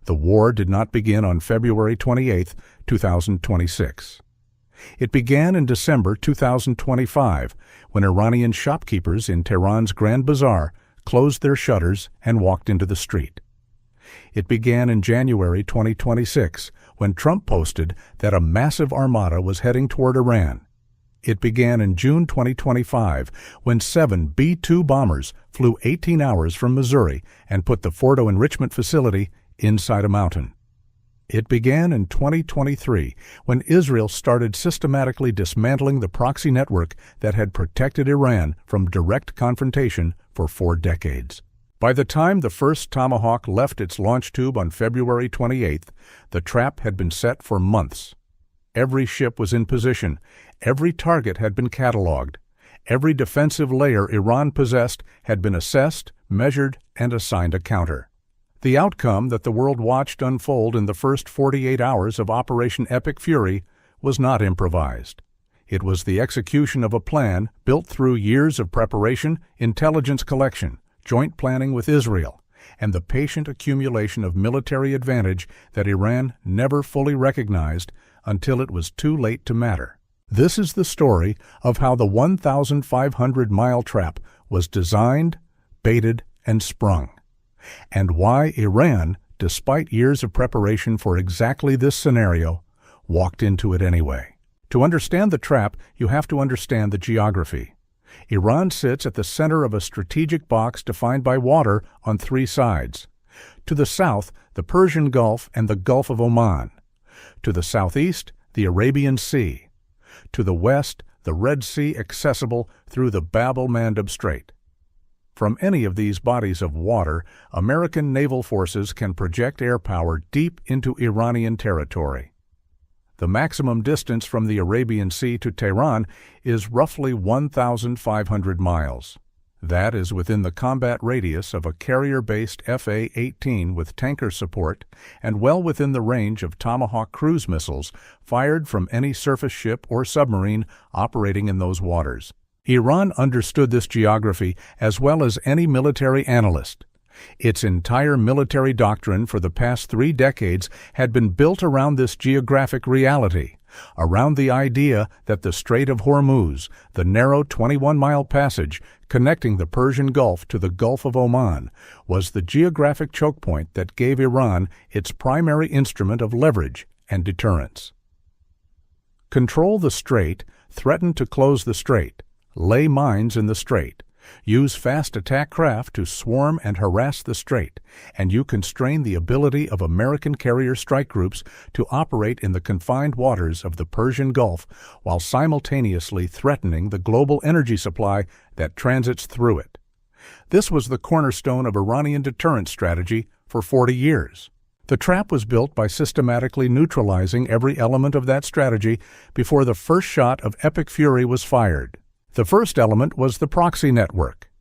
The war did not begin on February 28, 2026. It began in December 2025, when Iranian shopkeepers in Tehran's Grand Bazaar closed their shutters and walked into the street. It began in January 2026, when Trump posted that a massive armada was heading toward Iran. It began in June 2025, when 7 B-2 bombers flew 18 hours from Missouri and put the Fordo enrichment facility inside a mountain. It began in 2023, when Israel started systematically dismantling the proxy network that had protected Iran from direct confrontation for 4 decades. By the time the first Tomahawk left its launch tube on February 28th, the trap had been set for months. Every ship was in position, every target had been catalogued, every defensive layer Iran possessed had been assessed, measured, and assigned a counter. The outcome that the world watched unfold in the first 48 hours of Operation Epic Fury was not improvised. It was the execution of a plan built through years of preparation, intelligence collection, joint planning with Israel, and the patient accumulation of military advantage that Iran never fully recognized until it was too late to matter. This is the story of how the 1,500-mile trap was designed, baited, and sprung, and why Iran, despite years of preparation for exactly this scenario, walked into it anyway. To understand the trap, you have to understand the geography. Iran sits at the center of a strategic box defined by water on 3 sides. To the south, the Persian Gulf and the Gulf of Oman. To the southeast, the Arabian Sea. To the west, the Red Sea accessible through the Bab el-Mandeb Strait. From any of these bodies of water, American naval forces can project air power deep into Iranian territory. The maximum distance from the Arabian Sea to Tehran is roughly 1,500 miles. That is within the combat radius of a carrier-based FA-18 with tanker support and well within the range of Tomahawk cruise missiles fired from any surface ship or submarine operating in those waters. Iran understood this geography as well as any military analyst. Its entire military doctrine for the past 3 decades had been built around this geographic reality, around the idea that the Strait of Hormuz, the narrow 21-mile passage connecting the Persian Gulf to the Gulf of Oman, was the geographic choke point that gave Iran its primary instrument of leverage and deterrence. Control the strait, threaten to close the strait, lay mines in the strait, use fast attack craft to swarm and harass the strait, and you constrain the ability of American carrier strike groups to operate in the confined waters of the Persian Gulf while simultaneously threatening the global energy supply that transits through it. This was the cornerstone of Iranian deterrence strategy for 40 years. The trap was built by systematically neutralizing every element of that strategy before the first shot of Epic Fury was fired. The first element was the proxy network.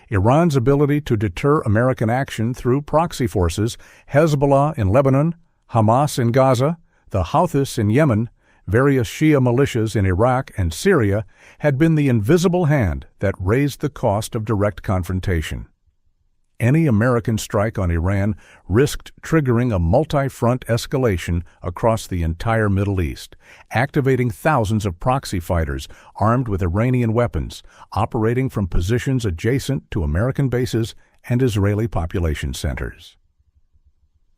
Iran's ability to deter American action through proxy forces, Hezbollah in Lebanon, Hamas in Gaza, the Houthis in Yemen, various Shia militias in Iraq and Syria, had been the invisible hand that raised the cost of direct confrontation. Any American strike on Iran risked triggering a multi-front escalation across the entire Middle East, activating thousands of proxy fighters armed with Iranian weapons, operating from positions adjacent to American bases and Israeli population centers.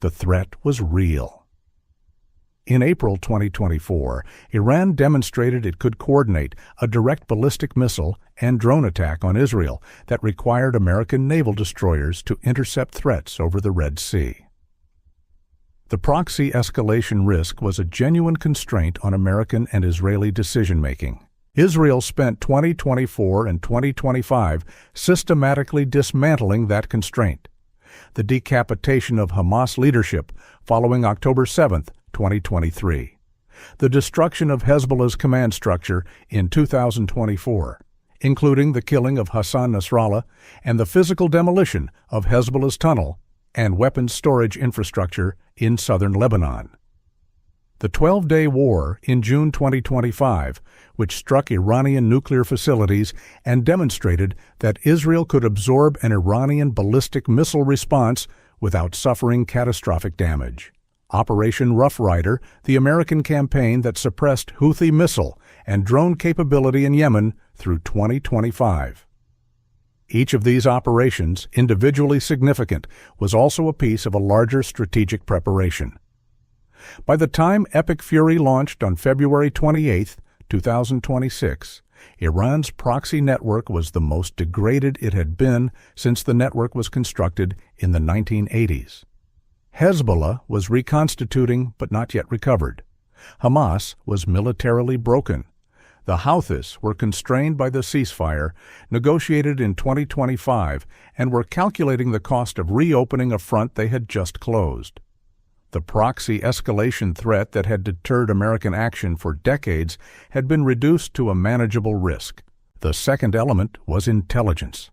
The threat was real. In April 2024, Iran demonstrated it could coordinate a direct ballistic missile and drone attack on Israel that required American naval destroyers to intercept threats over the Red Sea. The proxy escalation risk was a genuine constraint on American and Israeli decision-making. Israel spent 2024 and 2025 systematically dismantling that constraint. The decapitation of Hamas leadership following October 7, 2023. The destruction of Hezbollah's command structure in 2024, including the killing of Hassan Nasrallah and the physical demolition of Hezbollah's tunnel and weapons storage infrastructure in southern Lebanon. The 12-day war in June 2025, which struck Iranian nuclear facilities and demonstrated that Israel could absorb an Iranian ballistic missile response without suffering catastrophic damage. Operation Rough Rider, the American campaign that suppressed Houthi missile and drone capability in Yemen through 2025. Each of these operations, individually significant, was also a piece of a larger strategic preparation. By the time Epic Fury launched on February 28, 2026, Iran's proxy network was the most degraded it had been since the network was constructed in the 1980s. Hezbollah was reconstituting but not yet recovered. Hamas was militarily broken. The Houthis were constrained by the ceasefire negotiated in 2025 and were calculating the cost of reopening a front they had just closed. The proxy escalation threat that had deterred American action for decades had been reduced to a manageable risk. The second element was intelligence.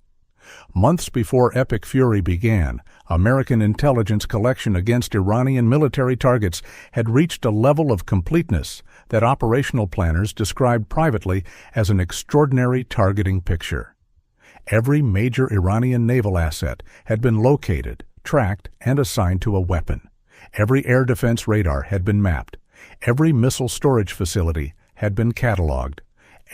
Months before Epic Fury began, American intelligence collection against Iranian military targets had reached a level of completeness that operational planners described privately as an extraordinary targeting picture. Every major Iranian naval asset had been located, tracked, and assigned to a weapon. Every air defense radar had been mapped. Every missile storage facility had been catalogued.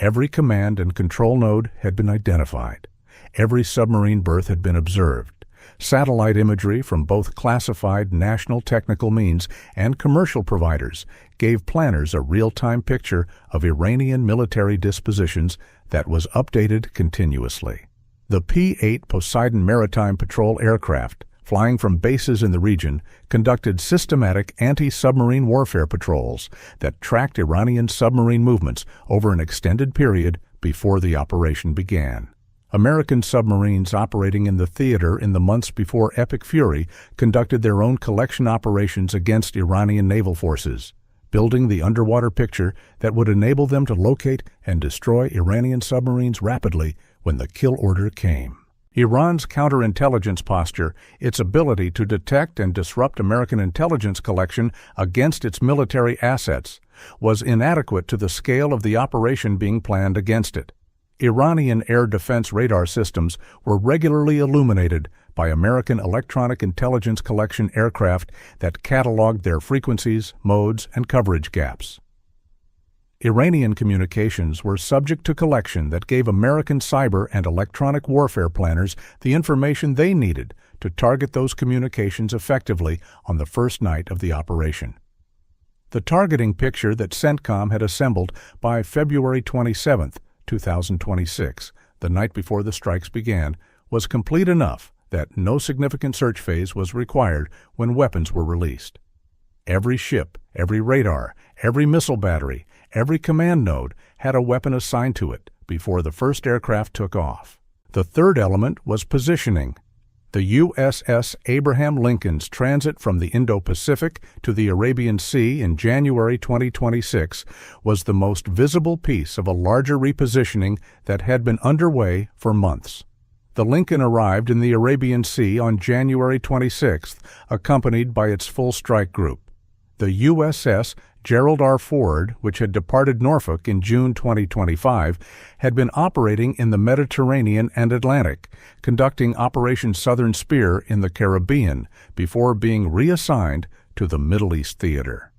Every command and control node had been identified. Every submarine berth had been observed. Satellite imagery from both classified national technical means and commercial providers gave planners a real-time picture of Iranian military dispositions that was updated continuously. The P-8 Poseidon maritime patrol aircraft, flying from bases in the region, conducted systematic anti-submarine warfare patrols that tracked Iranian submarine movements over an extended period before the operation began. American submarines operating in the theater in the months before Epic Fury conducted their own collection operations against Iranian naval forces, building the underwater picture that would enable them to locate and destroy Iranian submarines rapidly when the kill order came. Iran's counterintelligence posture, its ability to detect and disrupt American intelligence collection against its military assets, was inadequate to the scale of the operation being planned against it. Iranian air defense radar systems were regularly illuminated by American electronic intelligence collection aircraft that catalogued their frequencies, modes, and coverage gaps. Iranian communications were subject to collection that gave American cyber and electronic warfare planners the information they needed to target those communications effectively on the first night of the operation. The targeting picture that CENTCOM had assembled by February 27, 2026, the night before the strikes began, was complete enough that no significant search phase was required when weapons were released. Every ship, every radar, every missile battery, every command node had a weapon assigned to it before the first aircraft took off. The third element was positioning. The USS Abraham Lincoln's transit from the Indo-Pacific to the Arabian Sea in January 2026 was the most visible piece of a larger repositioning that had been underway for months. The Lincoln arrived in the Arabian Sea on January 26, accompanied by its full strike group. The USS Gerald R. Ford, which had departed Norfolk in June 2025, had been operating in the Mediterranean and Atlantic, conducting Operation Southern Spear in the Caribbean before being reassigned to the Middle East theater.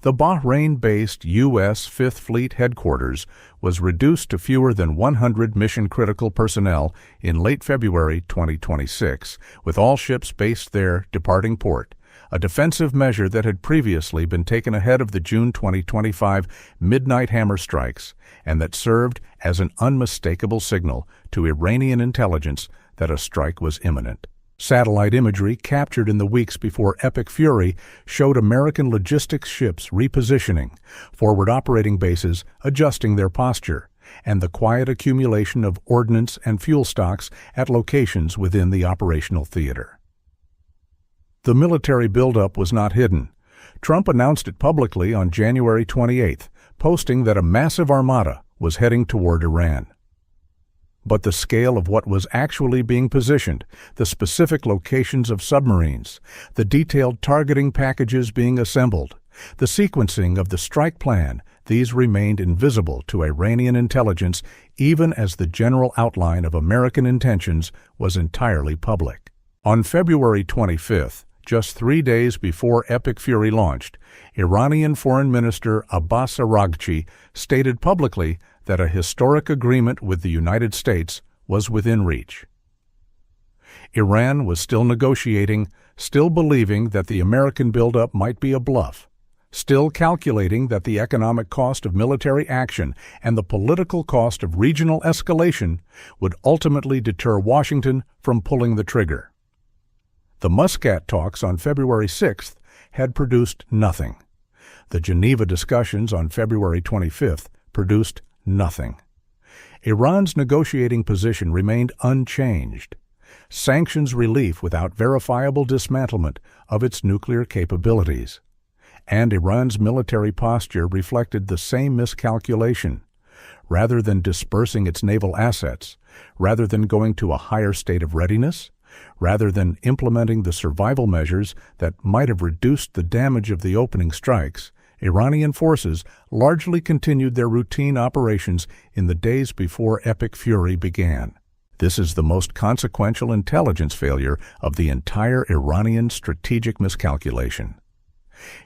The Bahrain-based U.S. Fifth Fleet headquarters was reduced to fewer than 100 mission-critical personnel in late February 2026, with all ships based there departing port, a defensive measure that had previously been taken ahead of the June 2025 midnight hammer strikes and that served as an unmistakable signal to Iranian intelligence that a strike was imminent. Satellite imagery captured in the weeks before Epic Fury showed American logistics ships repositioning, forward operating bases adjusting their posture, and the quiet accumulation of ordnance and fuel stocks at locations within the operational theater. The military buildup was not hidden. Trump announced it publicly on January 28, posting that a massive armada was heading toward Iran. But the scale of what was actually being positioned, the specific locations of submarines, the detailed targeting packages being assembled, the sequencing of the strike plan, these remained invisible to Iranian intelligence even as the general outline of American intentions was entirely public. On February 25th, just 3 days before Epic Fury launched, Iranian Foreign Minister Abbas Araghchi stated publicly that a historic agreement with the United States was within reach. Iran was still negotiating, still believing that the American buildup might be a bluff, still calculating that the economic cost of military action and the political cost of regional escalation would ultimately deter Washington from pulling the trigger. The Muscat talks on February 6th had produced nothing. The Geneva discussions on February 25th produced nothing. Iran's negotiating position remained unchanged. Sanctions relief without verifiable dismantlement of its nuclear capabilities. And Iran's military posture reflected the same miscalculation. Rather than dispersing its naval assets, rather than going to a higher state of readiness, rather than implementing the survival measures that might have reduced the damage of the opening strikes, Iranian forces largely continued their routine operations in the days before Epic Fury began. This is the most consequential intelligence failure of the entire Iranian strategic miscalculation.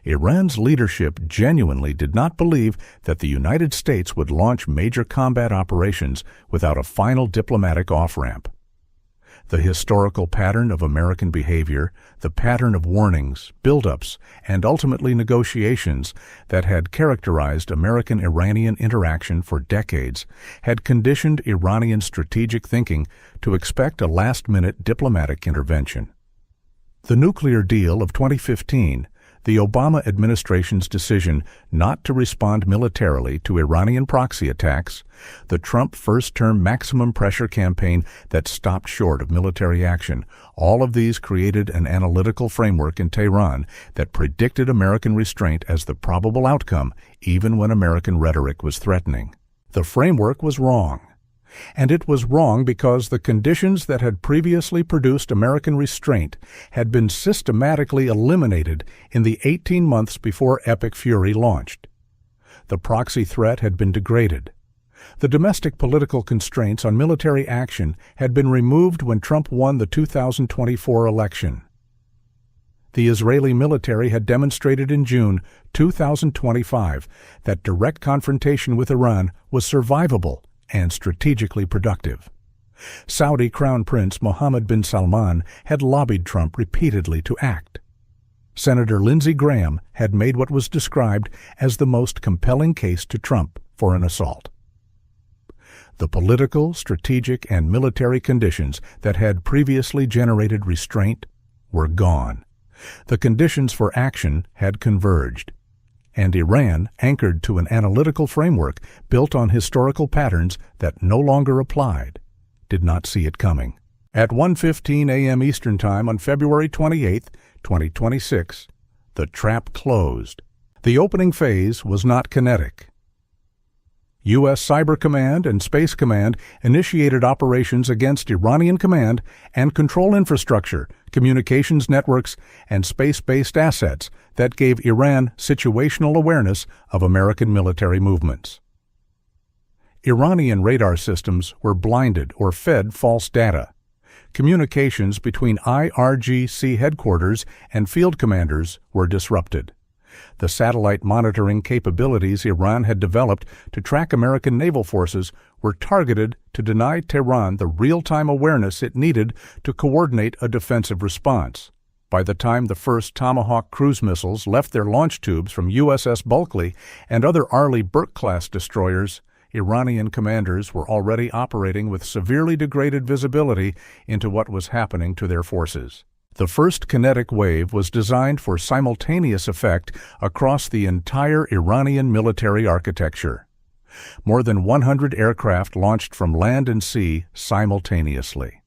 Iran's leadership genuinely did not believe that the United States would launch major combat operations without a final diplomatic off-ramp. The historical pattern of American behavior, the pattern of warnings, buildups, and ultimately negotiations that had characterized American-Iranian interaction for decades had conditioned Iranian strategic thinking to expect a last-minute diplomatic intervention. The nuclear deal of 2015, the Obama administration's decision not to respond militarily to Iranian proxy attacks, the Trump first-term maximum pressure campaign that stopped short of military action, all of these created an analytical framework in Tehran that predicted American restraint as the probable outcome, even when American rhetoric was threatening. The framework was wrong. And it was wrong because the conditions that had previously produced American restraint had been systematically eliminated in the 18 months before Epic Fury launched. The proxy threat had been degraded. The domestic political constraints on military action had been removed when Trump won the 2024 election. The Israeli military had demonstrated in June 2025 that direct confrontation with Iran was survivable and strategically productive. Saudi Crown Prince Mohammed bin Salman had lobbied Trump repeatedly to act. Senator Lindsey Graham had made what was described as the most compelling case to Trump for an assault. The political, strategic, and military conditions that had previously generated restraint were gone. The conditions for action had converged. And Iran, anchored to an analytical framework built on historical patterns that no longer applied, did not see it coming. At 1:15 a.m. Eastern Time on February 28, 2026, the trap closed. The opening phase was not kinetic. U.S. Cyber Command and Space Command initiated operations against Iranian command and control infrastructure, communications networks, and space-based assets that gave Iran situational awareness of American military movements. Iranian radar systems were blinded or fed false data. Communications between IRGC headquarters and field commanders were disrupted. The satellite monitoring capabilities Iran had developed to track American naval forces were targeted to deny Tehran the real-time awareness it needed to coordinate a defensive response. By the time the first Tomahawk cruise missiles left their launch tubes from USS Bulkley and other Arleigh Burke-class destroyers, Iranian commanders were already operating with severely degraded visibility into what was happening to their forces. The first kinetic wave was designed for simultaneous effect across the entire Iranian military architecture. More than 100 aircraft launched from land and sea simultaneously.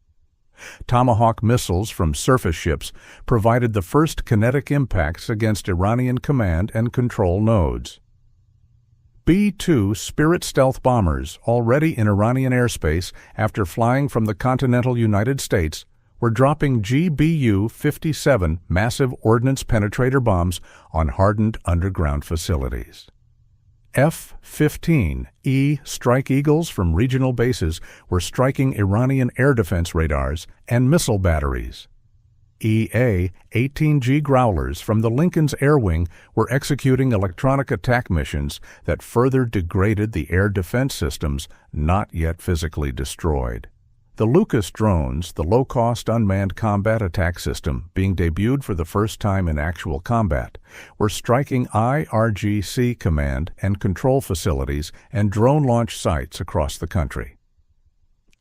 Tomahawk missiles from surface ships provided the first kinetic impacts against Iranian command and control nodes. B-2 Spirit stealth bombers, already in Iranian airspace after flying from the continental United States, were dropping GBU-57 massive ordnance penetrator bombs on hardened underground facilities. F-15E Strike Eagles from regional bases were striking Iranian air defense radars and missile batteries. EA-18G Growlers from the Lincoln's Air Wing were executing electronic attack missions that further degraded the air defense systems not yet physically destroyed. The Lucas drones, the low-cost unmanned combat attack system being debuted for the first time in actual combat, were striking IRGC command and control facilities and drone launch sites across the country.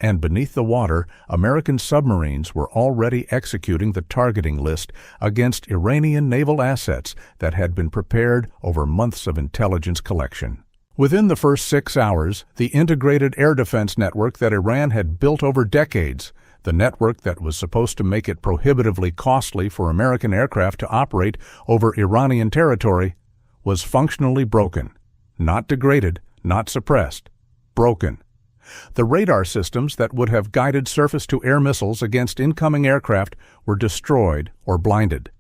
And beneath the water, American submarines were already executing the targeting list against Iranian naval assets that had been prepared over months of intelligence collection. Within the first 6 hours, the integrated air defense network that Iran had built over decades, the network that was supposed to make it prohibitively costly for American aircraft to operate over Iranian territory, was functionally broken. Not degraded, not suppressed. Broken. The radar systems that would have guided surface-to-air missiles against incoming aircraft were destroyed or blinded.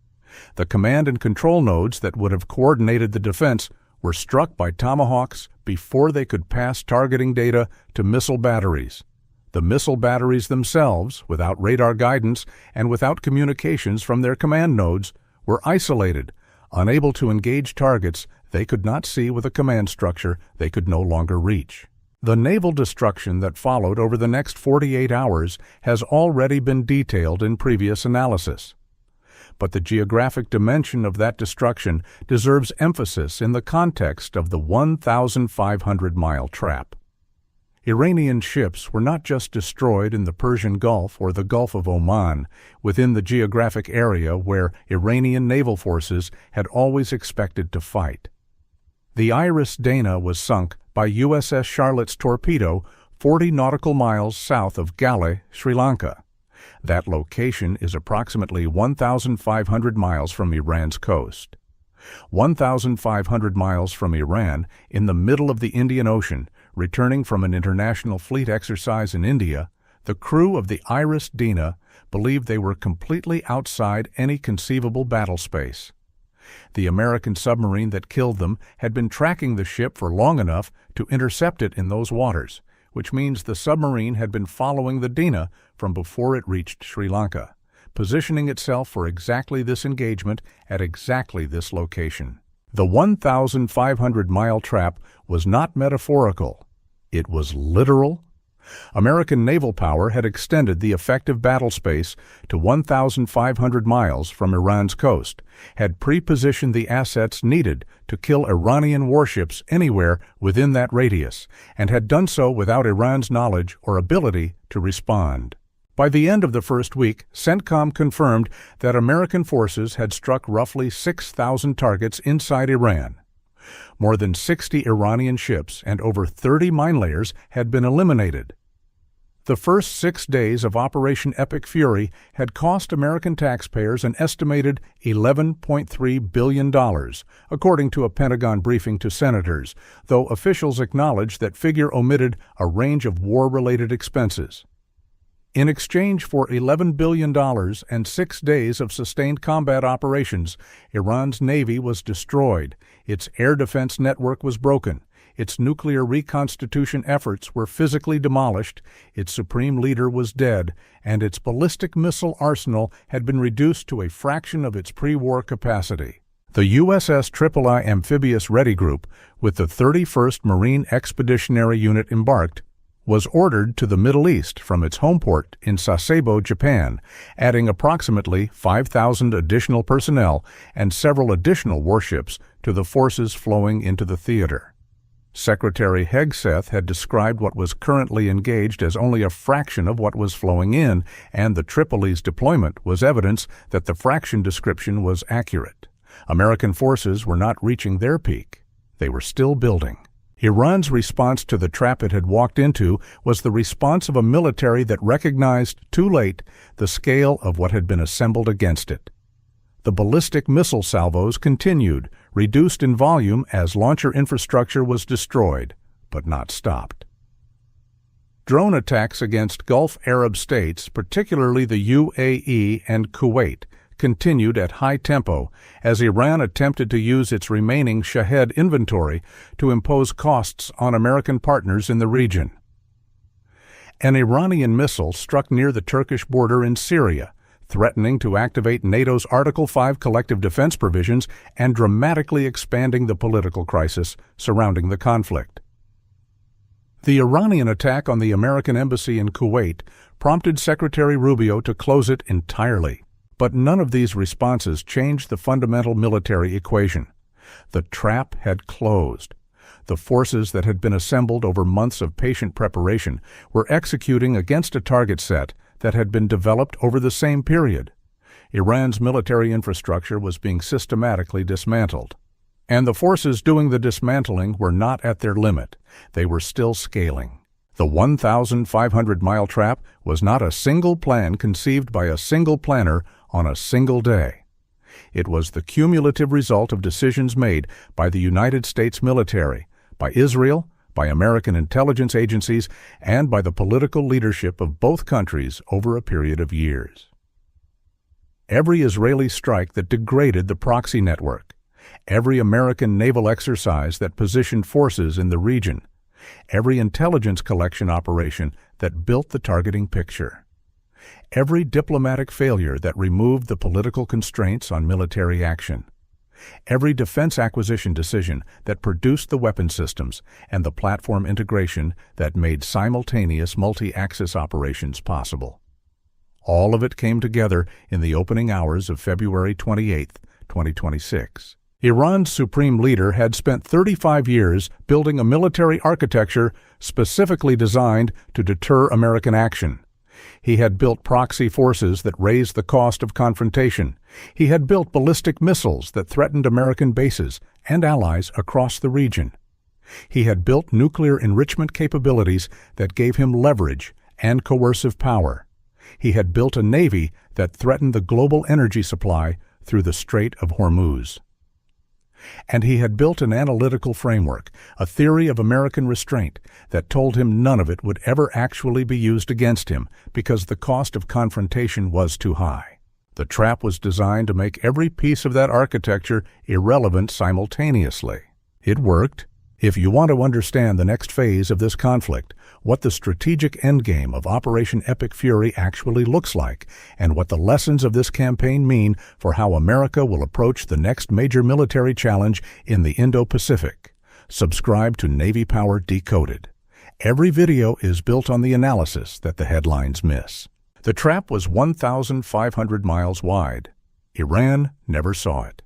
The command and control nodes that would have coordinated the defense were struck by Tomahawks before they could pass targeting data to missile batteries. The missile batteries themselves, without radar guidance and without communications from their command nodes, were isolated, unable to engage targets they could not see with a command structure they could no longer reach. The naval destruction that followed over the next 48 hours has already been detailed in previous analysis. But the geographic dimension of that destruction deserves emphasis in the context of the 1,500-mile trap. Iranian ships were not just destroyed in the Persian Gulf or the Gulf of Oman, within the geographic area where Iranian naval forces had always expected to fight. The IRIS Dena was sunk by USS Charlotte's torpedo 40 nautical miles south of Galle, Sri Lanka. That location is approximately 1,500 miles from Iran's coast. 1,500 miles from Iran, in the middle of the Indian Ocean, returning from an international fleet exercise in India, the crew of the IRIS Dena believed they were completely outside any conceivable battle space. The American submarine that killed them had been tracking the ship for long enough to intercept it in those waters, which means the submarine had been following the Dena from before it reached Sri Lanka, positioning itself for exactly this engagement at exactly this location. The 1,500-mile trap was not metaphorical. It was literal. American naval power had extended the effective battle space to 1,500 miles from Iran's coast, had pre-positioned the assets needed to kill Iranian warships anywhere within that radius, and had done so without Iran's knowledge or ability to respond. By the end of the first week, CENTCOM confirmed that American forces had struck roughly 6,000 targets inside Iran. More than 60 Iranian ships and over 30 mine layers had been eliminated. The first 6 days of Operation Epic Fury had cost American taxpayers an estimated $11.3 billion, according to a Pentagon briefing to senators, though officials acknowledged that figure omitted a range of war-related expenses. In exchange for $11 billion and 6 days of sustained combat operations, Iran's navy was destroyed, its air defense network was broken, its nuclear reconstitution efforts were physically demolished, its supreme leader was dead, and its ballistic missile arsenal had been reduced to a fraction of its pre-war capacity. The USS III Amphibious Ready Group, with the 31st Marine Expeditionary Unit embarked, was ordered to the Middle East from its home port in Sasebo, Japan, adding approximately 5,000 additional personnel and several additional warships to the forces flowing into the theater. Secretary Hegseth had described what was currently engaged as only a fraction of what was flowing in, and the Tripoli's deployment was evidence that the fraction description was accurate. American forces were not reaching their peak. They were still building. Iran's response to the trap it had walked into was the response of a military that recognized, too late, the scale of what had been assembled against it. The ballistic missile salvos continued, reduced in volume as launcher infrastructure was destroyed, but not stopped. Drone attacks against Gulf Arab states, particularly the UAE and Kuwait, continued at high tempo as Iran attempted to use its remaining Shahed inventory to impose costs on American partners in the region. An Iranian missile struck near the Turkish border in Syria, threatening to activate NATO's Article 5 collective defense provisions and dramatically expanding the political crisis surrounding the conflict. The Iranian attack on the American embassy in Kuwait prompted Secretary Rubio to close it entirely. But none of these responses changed the fundamental military equation. The trap had closed. The forces that had been assembled over months of patient preparation were executing against a target set that had been developed over the same period. Iran's military infrastructure was being systematically dismantled. And the forces doing the dismantling were not at their limit. They were still scaling. The 1,500-mile trap was not a single plan conceived by a single planner on a single day. It was the cumulative result of decisions made by the United States military, by Israel, by American intelligence agencies, and by the political leadership of both countries over a period of years. Every Israeli strike that degraded the proxy network, every American naval exercise that positioned forces in the region, every intelligence collection operation that built the targeting picture, every diplomatic failure that removed the political constraints on military action, every defense acquisition decision that produced the weapon systems and the platform integration that made simultaneous multi-axis operations possible. All of it came together in the opening hours of February 28, 2026. Iran's supreme leader had spent 35 years building a military architecture specifically designed to deter American action. He had built proxy forces that raised the cost of confrontation. He had built ballistic missiles that threatened American bases and allies across the region. He had built nuclear enrichment capabilities that gave him leverage and coercive power. He had built a navy that threatened the global energy supply through the Strait of Hormuz. And he had built an analytical framework, a theory of American restraint, that told him none of it would ever actually be used against him because the cost of confrontation was too high. The trap was designed to make every piece of that architecture irrelevant simultaneously. It worked. If you want to understand the next phase of this conflict, what the strategic endgame of Operation Epic Fury actually looks like, and what the lessons of this campaign mean for how America will approach the next major military challenge in the Indo-Pacific, subscribe to Navy Power Decoded. Every video is built on the analysis that the headlines miss. The trap was 1,500 miles wide. Iran never saw it.